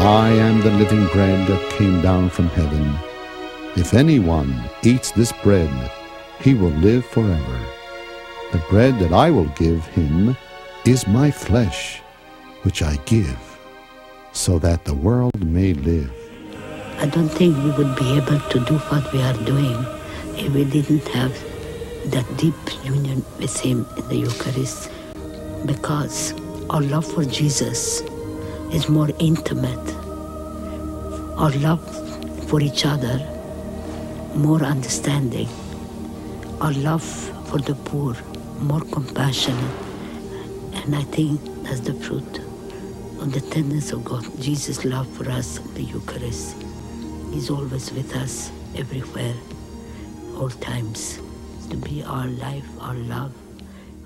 I am the living bread that came down from heaven. If anyone eats this bread, he will live forever. The bread that I will give him is my flesh, which I give, so that the world may live. I don't think we would be able to do what we are doing if we didn't have that deep union with Him in the Eucharist, because our love for Jesus is more intimate. Our love for each other, more understanding. Our love for the poor, more compassionate. And I think that's the fruit of the tenderness of God. Jesus' love for us in the Eucharist. He's always with us, everywhere, all times, to be our life, our love,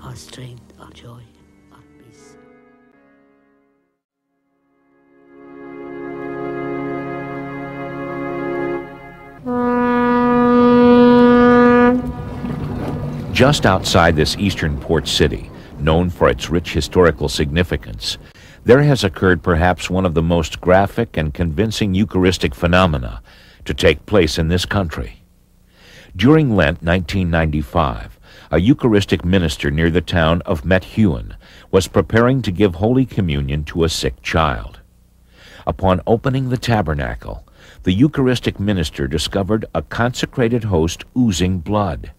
our strength, our joy, our peace. Just outside this eastern port city, known for its rich historical significance, there has occurred perhaps one of the most graphic and convincing Eucharistic phenomena to take place in this country. During Lent 1995, a Eucharistic minister near the town of Methodist was preparing to give Holy Communion to a sick child. Upon opening the tabernacle, the Eucharistic minister discovered a consecrated host oozing blood.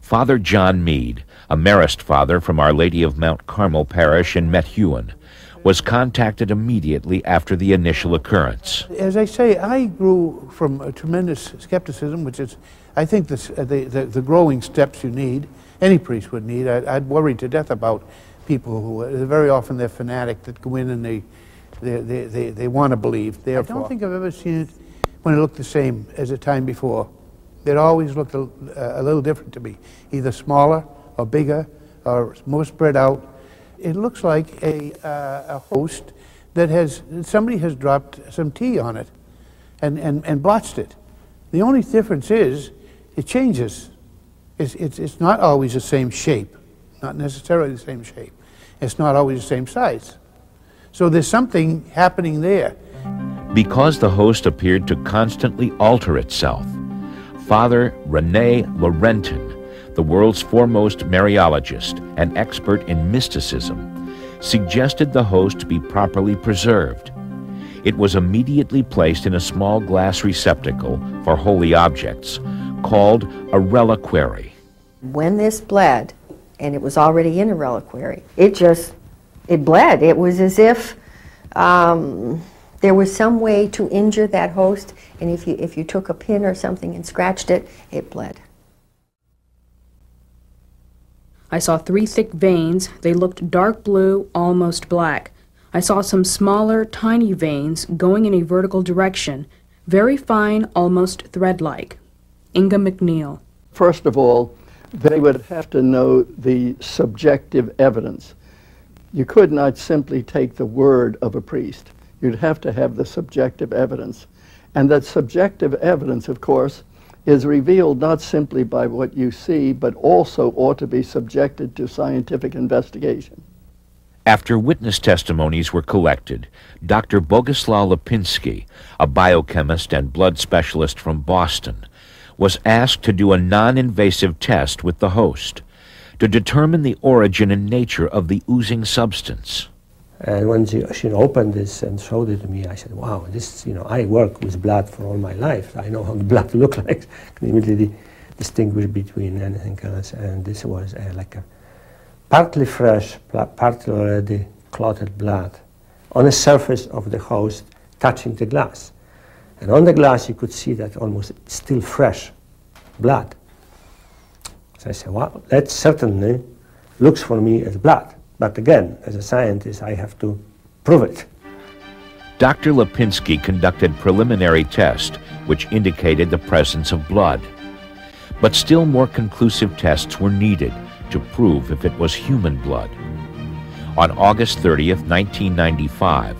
Father John Mead, a Marist father from Our Lady of Mount Carmel Parish in Methodist, was contacted immediately after the initial occurrence. As I say, I grew from a tremendous skepticism, which is, I think, the growing steps you need, any priest would need. I'd worried to death about people who, very often they're fanatic, that go in and they want to believe. Therefore, I don't think I've ever seen it when it looked the same as the time before. It always looked a little different to me, either smaller or bigger or more spread out. It looks like a host that somebody has dropped some tea on it and blotched it. The only difference is it changes. It's not always the same shape, not necessarily the same shape. It's not always the same size. So there's something happening there. Because the host appeared to constantly alter itself, Father René Laurentin, the world's foremost Mariologist and expert in mysticism, suggested the host be properly preserved. It was immediately placed in a small glass receptacle for holy objects called a reliquary. When this bled, and it was already in a reliquary, it bled. It was as if there was some way to injure that host, and if you took a pin or something and scratched it, it bled. I saw 3 thick veins. They looked dark blue, almost black. I saw some smaller, tiny veins going in a vertical direction, very fine, almost thread-like. Inga McNeil. First of all, they would have to know the subjective evidence. You could not simply take the word of a priest. You'd have to have the subjective evidence. And that subjective evidence, of course, is revealed not simply by what you see, but also ought to be subjected to scientific investigation. After witness testimonies were collected, Dr. Boguslaw Lipinski, a biochemist and blood specialist from Boston, was asked to do a non-invasive test with the host to determine the origin and nature of the oozing substance. And when she opened this and showed it to me, I said, wow, this, I work with blood for all my life. I know how the blood looks like. I can immediately distinguish between anything else. And this was like a partly fresh, partly already clotted blood on the surface of the host touching the glass. And on the glass you could see that almost still fresh blood. So I said, well, that certainly looks for me as blood. But again, as a scientist, I have to prove it. Dr. Lipinski conducted preliminary tests which indicated the presence of blood. But still more conclusive tests were needed to prove if it was human blood. On August 30th, 1995,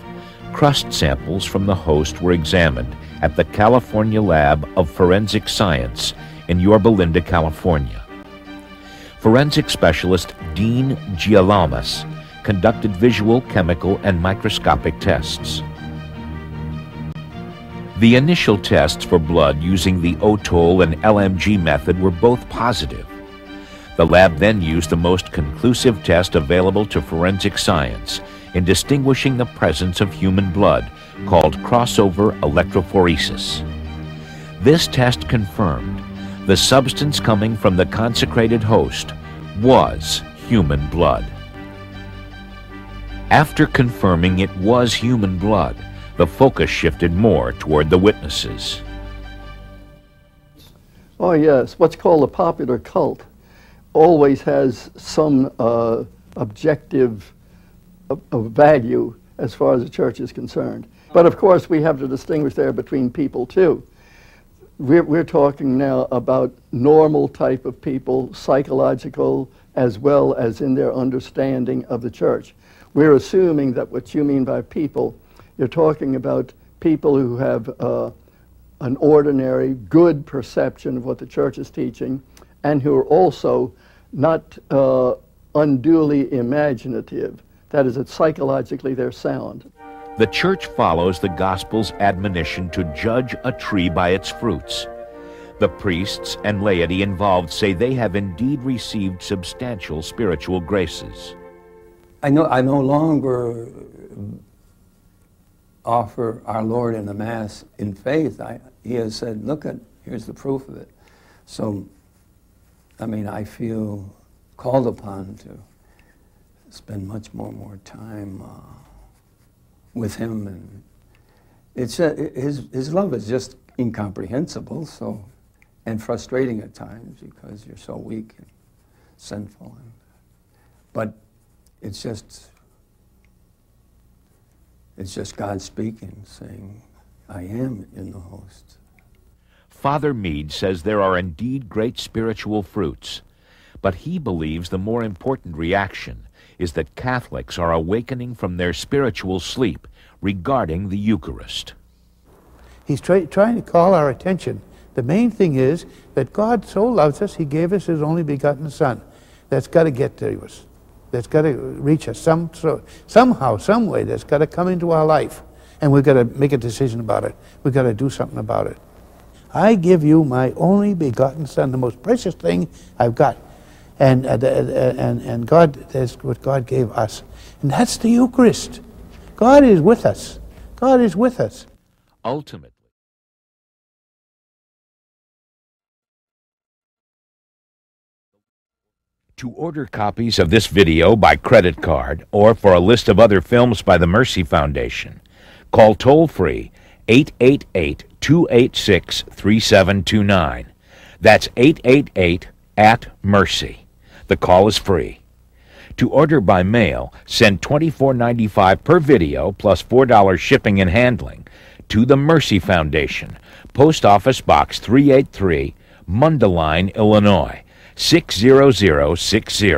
crust samples from the host were examined at the California Lab of Forensic Science in Yorba Linda, California. Forensic specialist Dean Gialamas conducted visual, chemical, and microscopic tests. The initial tests for blood using the OTOL and LMG method were both positive. The lab then used the most conclusive test available to forensic science in distinguishing the presence of human blood, called crossover electrophoresis. This test confirmed the substance coming from the consecrated host was human blood. After confirming it was human blood, the focus shifted more toward the witnesses. Oh yes, what's called a popular cult always has some objective of value as far as the church is concerned. But of course we have to distinguish there between people too. We're talking now about normal type of people, psychological, as well as in their understanding of the church. We're assuming that what you mean by people, you're talking about people who have an ordinary, good perception of what the church is teaching, and who are also not unduly imaginative. That is, that psychologically they're sound. The church follows the gospel's admonition to judge a tree by its fruits. The priests and laity involved say they have indeed received substantial spiritual graces. I no longer offer our Lord in the Mass in faith. He has said, look, here's the proof of it. So, I mean, I feel called upon to spend much more time with him, and it's his love is just incomprehensible, so, and frustrating at times because you're so weak and sinful, but it's just God speaking, saying, I am in the host. Father Meade says there are indeed great spiritual fruits, but he believes the more important reaction is that Catholics are awakening from their spiritual sleep regarding the Eucharist. He's trying to call our attention. The main thing is that God so loves us, he gave us his only begotten Son. That's got to get to us. That's got to reach us somehow, some way. That's got to come into our life. And we've got to make a decision about it. We've got to do something about it. I give you my only begotten Son, the most precious thing I've got. And God, that's what God gave us. And that's the Eucharist. God is with us. God is with us. Ultimately, to order copies of this video by credit card or for a list of other films by the Mercy Foundation, call toll-free 888-286-3729. That's 888-AT-MERCY. The call is free. To order by mail, send $24.95 per video plus $4 shipping and handling to the Mercy Foundation, Post Office Box 383, Mundelein, Illinois, 60060.